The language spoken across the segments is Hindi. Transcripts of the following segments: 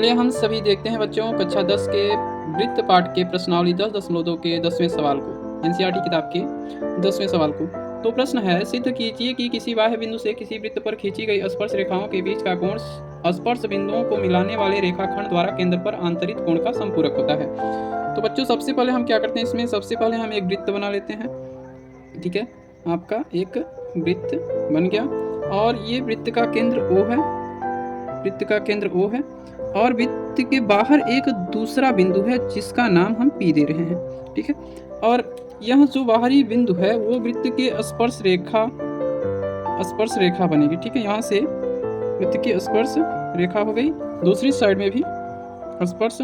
चलिए हम सभी देखते हैं बच्चों कक्षा 10 के वृत्त पाठ के प्रश्नावली 10.2 के 10वें सवाल को, एनसीईआरटी किताब के 10वें सवाल को। तो प्रश्न है, सिद्ध कीजिए कि किसी बाह्य बिंदु से किसी वृत्त पर खींची गई स्पर्श रेखाओं के बीच का कोण स्पर्श बिंदुओं को मिलाने वाले रेखाखंड द्वारा केंद्र पर आंतरिक कोण का संपूरक होता है। तो बच्चों सबसे पहले हम क्या करते हैं, इसमें सबसे पहले हम एक वृत्त बना लेते हैं। ठीक है, आपका एक वृत्त बन गया और ये वृत्त का केंद्र O है, वृत्त का केंद्र O है और वृत्त के बाहर एक दूसरा बिंदु है जिसका नाम हम P दे रहे हैं। ठीक है, और यह जो बाहरी बिंदु है वो वृत्त के स्पर्श रेखा बनेगी। ठीक है, यहाँ से वृत्त की स्पर्श रेखा हो गई, दूसरी साइड में भी स्पर्श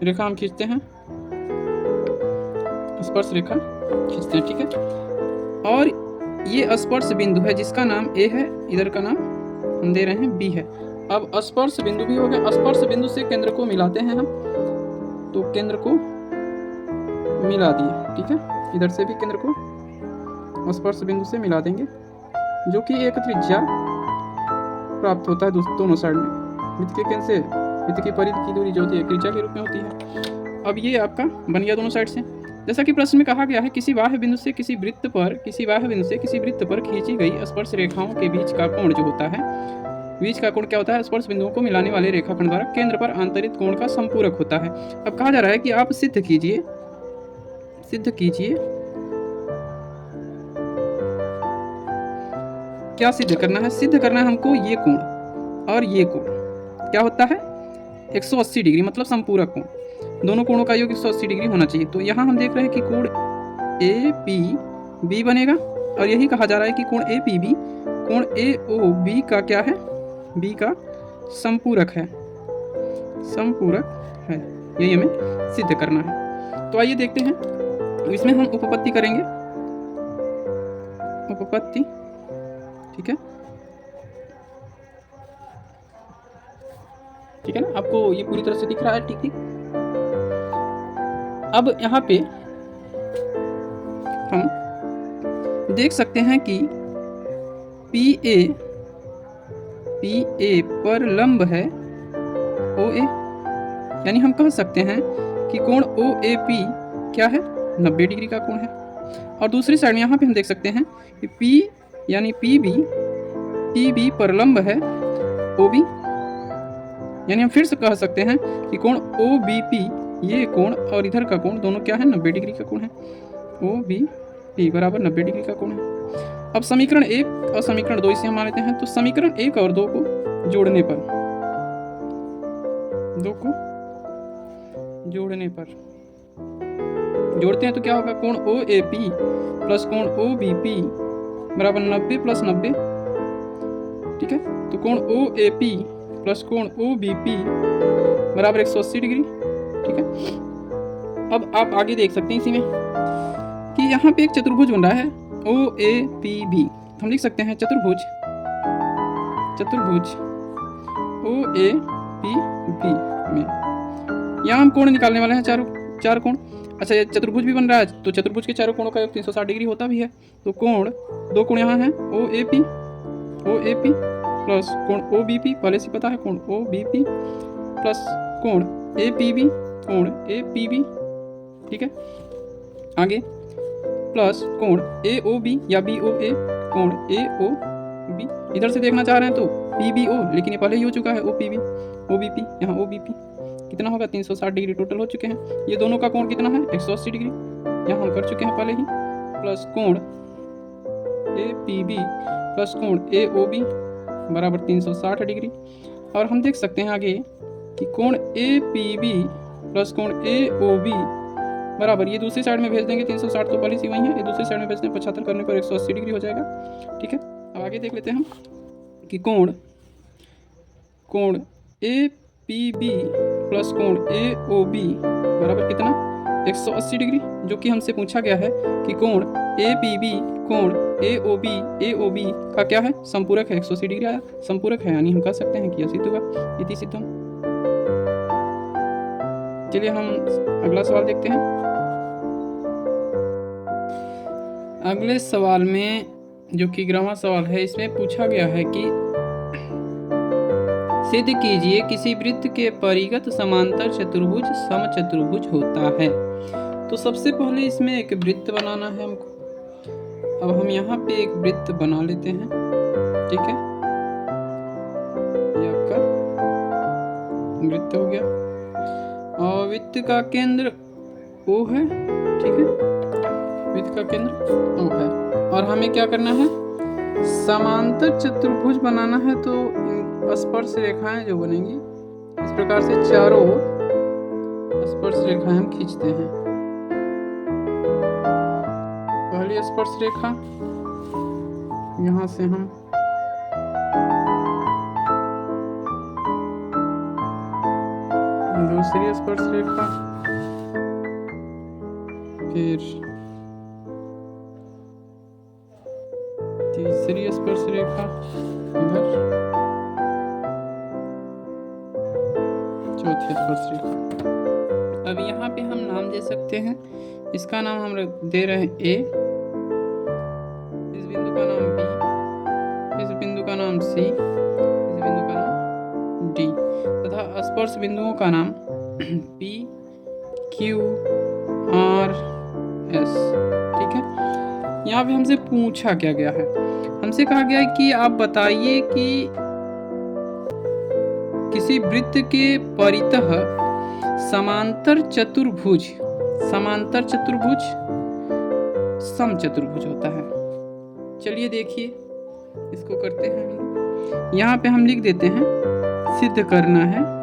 रेखा हम खींचते हैं, स्पर्श रेखा खींचते हैं। ठीक है, और ये स्पर्श बिंदु है जिसका नाम A है, इधर का नाम हम दे रहे हैं B है। अब स्पर्श बिंदु भी हो गया, स्पर्श बिंदु से केंद्र को मिलाते हैं हम, तो केंद्र को मिला दिए। ठीक है, इधर से भी केंद्र को स्पर्श बिंदु से मिला देंगे, जो कि एक त्रिज्या प्राप्त होता है दोनों साइड में। वृत्त के केंद्र से वृत्त की परिधि की दूरी जो होती है त्रिज्या के रूप में होती है। अब ये आपका बन गया दोनों साइड से। जैसा कि प्रश्न में कहा गया है, किसी बाह्य बिंदु से किसी वृत्त पर खींची गई स्पर्श रेखाओं के बीच का कोण जो होता है, बीच का कोण क्या होता है, स्पर्श बिंदुओं को मिलाने वाले रेखाखंड द्वारा केंद्र पर आंतरिक कोण का संपूरक होता है। अब कहा जा रहा है कि आप सिद्ध कीजिए क्या सिद्ध करना है। सिद्ध करना है हमको ये कोण और ये कोण क्या होता है 180 डिग्री, मतलब संपूरक कोण। दोनों कोणों का योग 180 डिग्री होना चाहिए। तो यहाँ हम देख रहे हैं कि कोण APB बनेगा और यही कहा जा रहा है कि कोण APB कोण AOB का क्या है, B का संपूरक है, यही हमें सिद्ध करना है। तो आइए देखते हैं, इसमें हम उपपत्ति करेंगे, उपपत्ति। ठीक है ना, आपको ये पूरी तरह से दिख रहा है। ठीक। अब यहाँ पे हम देख सकते हैं कि PA पर लंब है OA, यानी हम कह सकते हैं कि कोण OAP क्या है 90 डिग्री का कोण है। और दूसरी साइड में यहाँ पे हम देख सकते हैं कि P यानी PB पर लंब है OB, यानी हम फिर से कह सकते हैं कि कोण OBP ये कोण और इधर का कोण दोनों क्या है 90 डिग्री का कोण है। OBP बराबर 90 डिग्री का कोण है। अब समीकरण 1 और समीकरण 2 इसे हम मान लेते हैं। तो समीकरण 1 और 2 को जोड़ने पर जोड़ते हैं तो क्या होगा, कोण OAP प्लस कोण OBP बराबर 90 प्लस 90। ठीक है, तो कोण OAP प्लस कोण OBP बराबर 180 डिग्री। ठीक है, अब आप आगे देख सकते हैं इसी में कि यहाँ पे एक चतुर्भुज बन रहा है OAPB। हम लिख सकते हैं चतुर्भुज OAPB में यहाँ हम कोण निकालने वाले हैं, चार कोण। अच्छा, ये चतुर्भुज भी बन रहा है, तो चतुर्भुज के चारों कोणों का योग 360 डिग्री होता भी है। तो दो कोण यहाँ हैं OAP प्लस कोण OBP, पहले से पता है, कोण OBP प्लस कोण APB। ठीक है, आगे प्लस कोण AOB या BOA, कोण AOB। इधर से देखना चाह रहे हैं तो PBO, लेकिन ये पहले ही हो चुका है OBP, यहाँ OBP कितना होगा 360 डिग्री टोटल हो चुके हैं। ये दोनों का कोण कितना है 180 डिग्री, यहाँ हम कर चुके हैं पहले ही, प्लस कोण APB प्लस कोण AOB बराबर 360 डिग्री। और हम देख सकते हैं आगे कि कोण APB प्लस कोण AOB बराबर, ये दूसरी साइड में भेज देंगे 360 तो पहले से वही है, ये दूसरी साइड में भेजते हैं 75 करने पर 180 डिग्री हो जाएगा। ठीक है, अब आगे देख लेते हैं हम कि कोण APB प्लस कोण AOB बराबर कितना 180 डिग्री, जो कि हमसे पूछा गया है कि कोण APB कोण AOB का क्या है संपूरक है, 180 डिग्री आया, संपूरक है, यानी हम कह सकते हैं कि यह सिद्ध होगा, इति सिद्धम। चलिए हम अगला सवाल देखते हैं। अगले सवाल में जो कि ग्रामर सवाल है, इसमें पूछा गया है कि सिद्ध कीजिए किसी वृत्त के परिगत समांतर चतुर्भुज समचतुर्भुज होता है। तो सबसे पहले इसमें एक वृत्त बनाना है हमको। अब हम यहाँ पे एक वृत्त बना लेते हैं, ठीक है। ये आपका वृत्त हो गया और वृत्त का केंद्र O है, ठीक है। वृत्त का केंद्र O है और हमें क्या करना है, समांतर चतुर्भुज बनाना है। तो स्पर्श रेखाएं जो बनेंगी इस प्रकार से चारों ओर स्पर्श रेखाएं हम खींचते हैं। पहली स्पर्श रेखा यहाँ से हम दूसरी स्पर्श रेखा, फिर तीसरी स्पर्श रेखा इधर, चौथी स्पर्श रेखा। अब यहाँ पे हम नाम दे सकते हैं। इसका नाम हम दे रहे हैं A, इस बिंदु का नाम B, इस बिंदु का नाम C, इस बिंदु का नाम D तथा स्पर्श बिंदुओं का नाम P, Q, R, S, ठीक है। यहाँ पे हमसे पूछा क्या गया है, हमसे कहा गया है कि आप बताइए कि किसी वृत्त के परितः समांतर चतुर्भुज समचतुर्भुज होता है। चलिए देखिए इसको करते हैं। यहाँ पे हम लिख देते हैं सिद्ध करना है,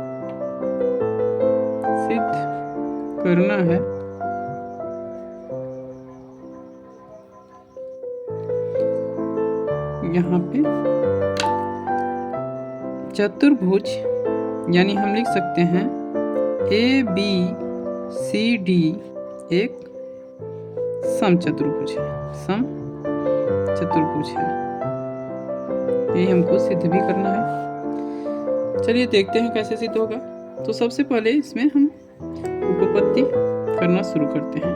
यहाँ पे चतुर्भुज, यानी हम लिख सकते हैं ABCD एक समचतुर्भुज है। ये हमको सिद्ध भी करना है। चलिए देखते हैं कैसे सिद्ध होगा। तो सबसे पहले इसमें हम उपपत्ति करना शुरू करते हैं।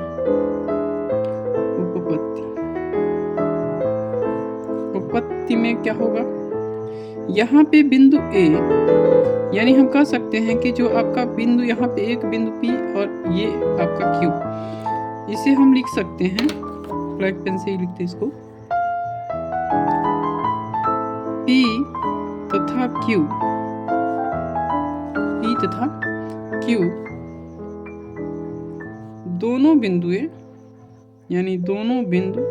उपपत्ति में क्या होगा, यहाँ पे बिंदु A, यानी हम कह सकते हैं कि जो आपका बिंदु यहाँ पे एक बिंदु P और ये आपका Q, इसे हम लिख सकते हैं, ब्लैक पेन से ही लिखते हैं इसको, P तथा Q दोनों बिंदुएं, यानी दोनों बिंदु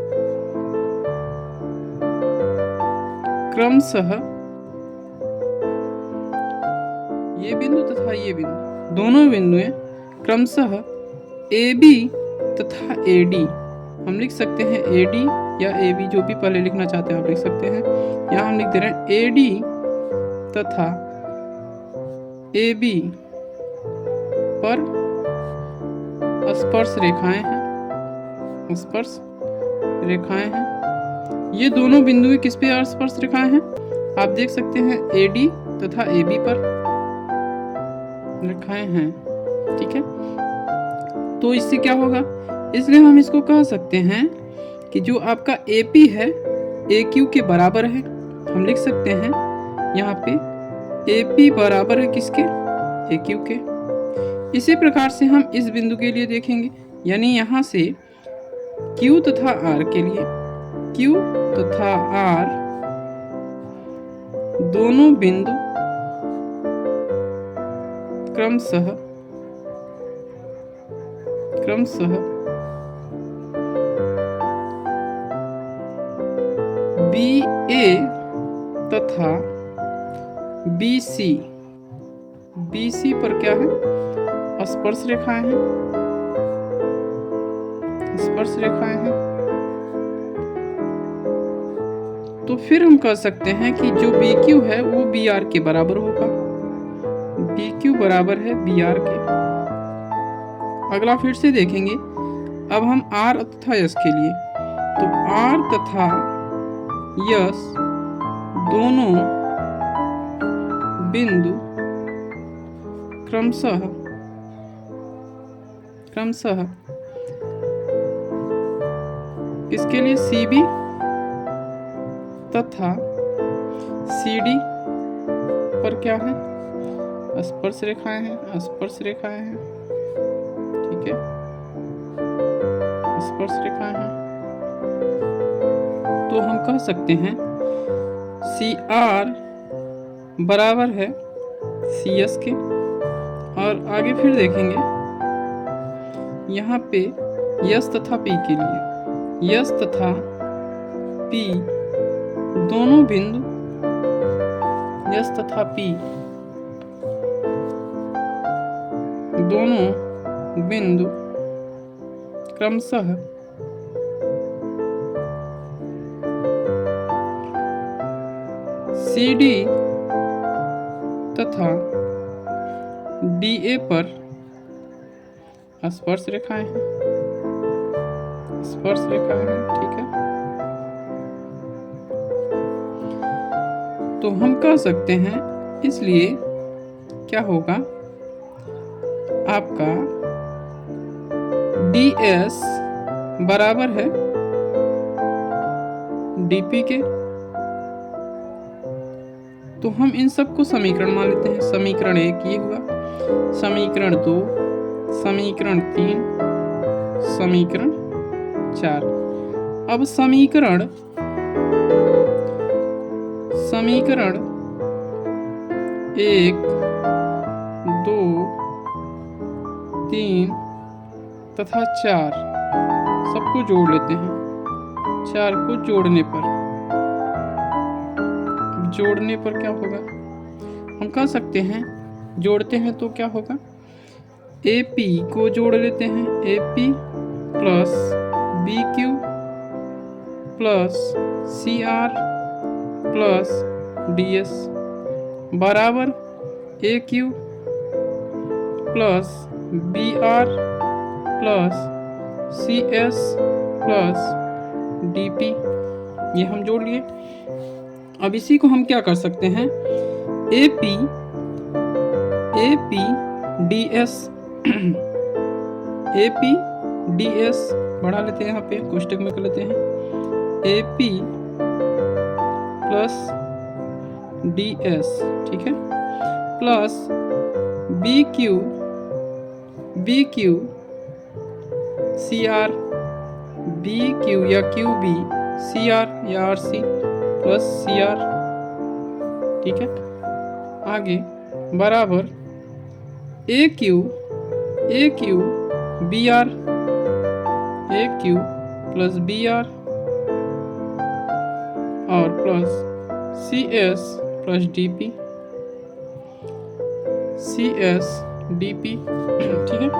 क्रमशः ये बिंदु तथा ये बिंदु, दोनों बिंदुएं क्रमशः AB तथा AD, हम लिख सकते हैं AD या AB, जो भी पहले लिखना चाहते हैं आप लिख सकते हैं। यहाँ हम लिख दे रहे हैं AD तथा AB पर स्पर्श रेखाएं हैं। ये दोनों बिंदुएं किस पे स्पर्श रेखाएं हैं, आप देख सकते हैं AD तथा AB पर रेखाएं हैं, ठीक है। तो इससे क्या होगा, इसलिए हम इसको कह सकते हैं कि जो आपका AP है AQ के बराबर है। हम लिख सकते हैं यहाँ पे AP बराबर है किसके, AQ के। इसी प्रकार से हम इस बिंदु के लिए देखेंगे, यानी यहाँ से Q तथा R के लिए, Q तथा R दोनों बिंदु क्रमशः BA तथा BC पर क्या है, स्पर्श रेखाएं हैं। तो फिर हम कह सकते हैं कि जो BQ है वो BR के बराबर होगा। BQ बराबर है BR के। अगला फिर से देखेंगे, अब हम R तथा S के लिए, तो R तथा S दोनों बिंदु क्रमशः इसके लिए CB तथा CD पर क्या है, स्पर्श रेखाएं हैं, स्पर्श रेखाएं हैं, ठीक है, स्पर्श रेखाएं हैं। तो हम कह सकते हैं CR बराबर है CS के। और आगे फिर देखेंगे यहाँ पे यस तथा P के लिए, यस तथा P दोनों बिंदु, यस तथा P दोनों बिंदु क्रमशः CD तथा DA पर स्पर्श रेखाएं हैं, स्पर्श रेखाएं हैं, ठीक है। तो हम कह सकते हैं, इसलिए क्या होगा आपका DS बराबर है DP के। तो हम इन सबको समीकरण मान लेते हैं। समीकरण 1 ये हुआ, समीकरण 2, समीकरण 3, समीकरण 4। अब समीकरण 1, 2, 3 तथा 4 सबको जोड़ लेते हैं। 4 को जोड़ने पर क्या होगा, हम कह सकते हैं, जोड़ते हैं तो क्या होगा, AP को जोड़ लेते हैं, AP plus BQ plus CR plus DS बराबर AQ plus BR plus CS plus DP। ये हम जोड़ लिए। अब इसी को हम क्या कर सकते हैं, AP DS AP DS बढ़ा लेते हैं, यहाँ पे कोष्टक में कर लेते हैं, AP प्लस DS, ठीक है, प्लस BQ CR, BQ या QB CR या RC प्लस CR, ठीक है। आगे बराबर AQ BR, AQ plus BR और plus CS plus DP, CS DP, ठीक है।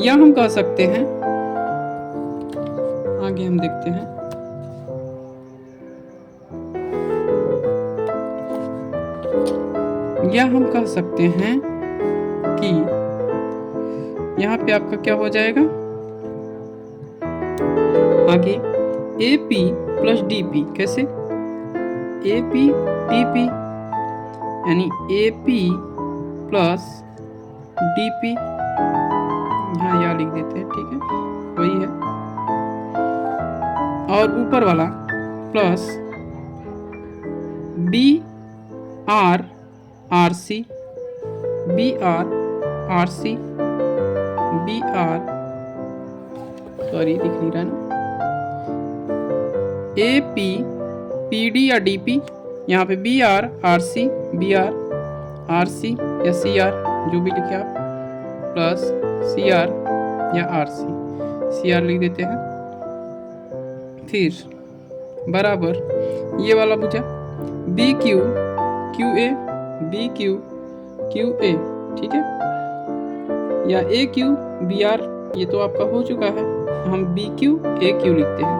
या हम कह सकते हैं, आगे हम देखते हैं, या हम कह सकते हैं कि यहाँ पे आपका क्या हो जाएगा, आगे AP प्लस DP, कैसे, AP DP यानी AP प्लस DP, यहाँ या लिख देते हैं, ठीक है, वही है। और ऊपर वाला plus BR RC, BR RC, BR, sorry दिख नहीं रहा ना, AP PD या DP, यहाँ पे BR RC, BR RC या CR जो भी लिखे आप, प्लस CR या RC, CR लिख देते हैं। फिर बराबर ये वाला पूछा BQ QA, BQ QA, ठीक है, या AQ BR, ये तो आपका हो चुका है, हम BQ AQ लिखते हैं,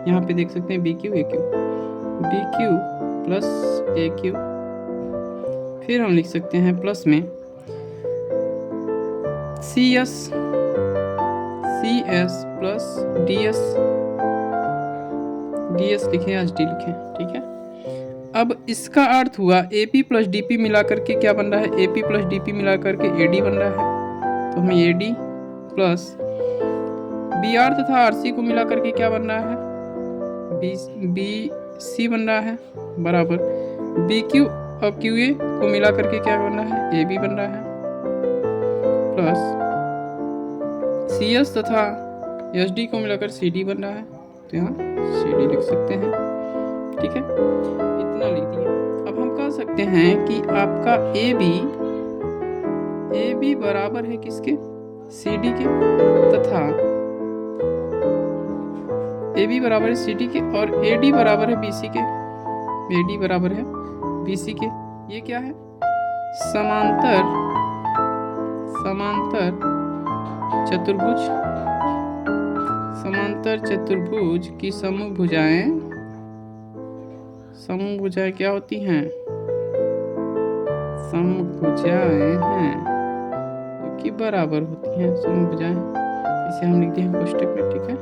यहाँ पे देख सकते हैं BQ AQ, BQ plus AQ। फिर हम लिख सकते हैं प्लस में CS प्लस DS लिखें या D लिखें, ठीक है। अब इसका अर्थ हुआ AP प्लस DP मिला करके क्या बन रहा है, AP प्लस DP मिला करके AD बन रहा है। तो हमें AD प्लस BR तथा RC को मिला करके क्या बन रहा है, BC बन रहा है, बराबर बी क्यू और क्यू ए को मिला करके क्या बन रहा है, ए बी बन रहा है, प्लस सी एस तथा एस डी को मिलाकर सी डी बन रहा है, तो यहाँ सी डी लिख सकते हैं। ठीक है, इतना लिख दिया। अब हम कह सकते हैं कि आपका ए बी बराबर है किसके, सी डी के, तथा ए बी बराबर है सी डी के और ए डी बराबर है बी सी के, ए डी बराबर है बी सी के। ये क्या है, समांतर चतुर्भुज, समांतर चतुर्भुज की समूह भुजाएं क्या होती हैं, समभुजाएं हैं जो कि बराबर होती हैं, समभुजाएं। इसे हम लिखते हैं कोष्टक में। ठीक है,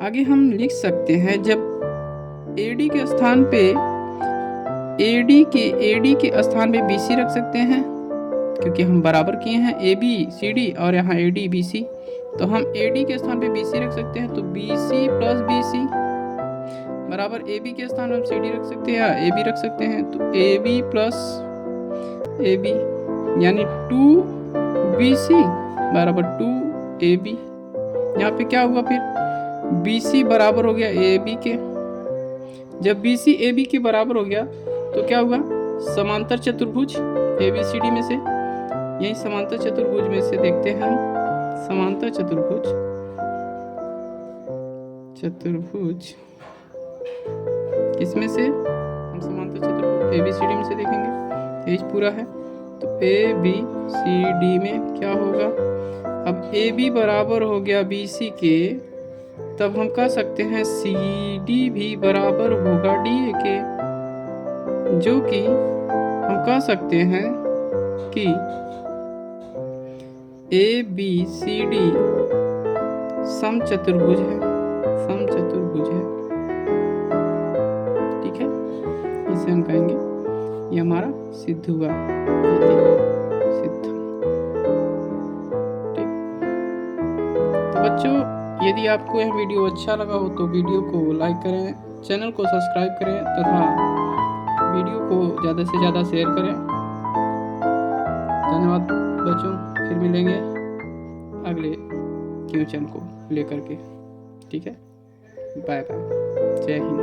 आगे हम लिख सकते हैं, जब AD के स्थान पे AD के स्थान पे BC रख सकते हैं, क्योंकि हम बराबर किए हैं ABCD और यहाँ ADBC, तो हम AD के स्थान पे BC रख सकते हैं, तो BC प्लस BC बराबर AB के स्थान पर हम CD रख सकते हैं या AB रख सकते हैं, तो AB प्लस AB यानी 2BC बराबर 2AB। यहाँ पे क्या हुआ, फिर BC बराबर हो गया AB के। जब BC AB के बराबर हो गया तो क्या हुआ, समांतर चतुर्भुज ABCD में से, यही समांतर चतुर्भुज में से देखते हैं हम, समांतर चतुर्भुज इसमें से हम समांतर चतुर्भुज ABCD में से देखेंगे, यही पूरा है, तो ABCD में क्या होगा, अब AB बराबर हो गया BC के, तब हम कह सकते हैं CD भी बराबर होगा DA के, जो कि हम कह सकते हैं कि ABCD समचतुर्भुज है, ठीक है, इसे हम कहेंगे ये हमारा सिद्ध हुआ, सिद्ध। ठीक, तो बच्चों, यदि आपको यह वीडियो अच्छा लगा हो तो वीडियो को लाइक करें, चैनल को सब्सक्राइब करें तथा वीडियो को ज़्यादा से ज़्यादा शेयर करें। धन्यवाद बच्चों, फिर मिलेंगे अगले क्वेश्चन को लेकर के। ठीक है, बाय बाय, जय हिंद।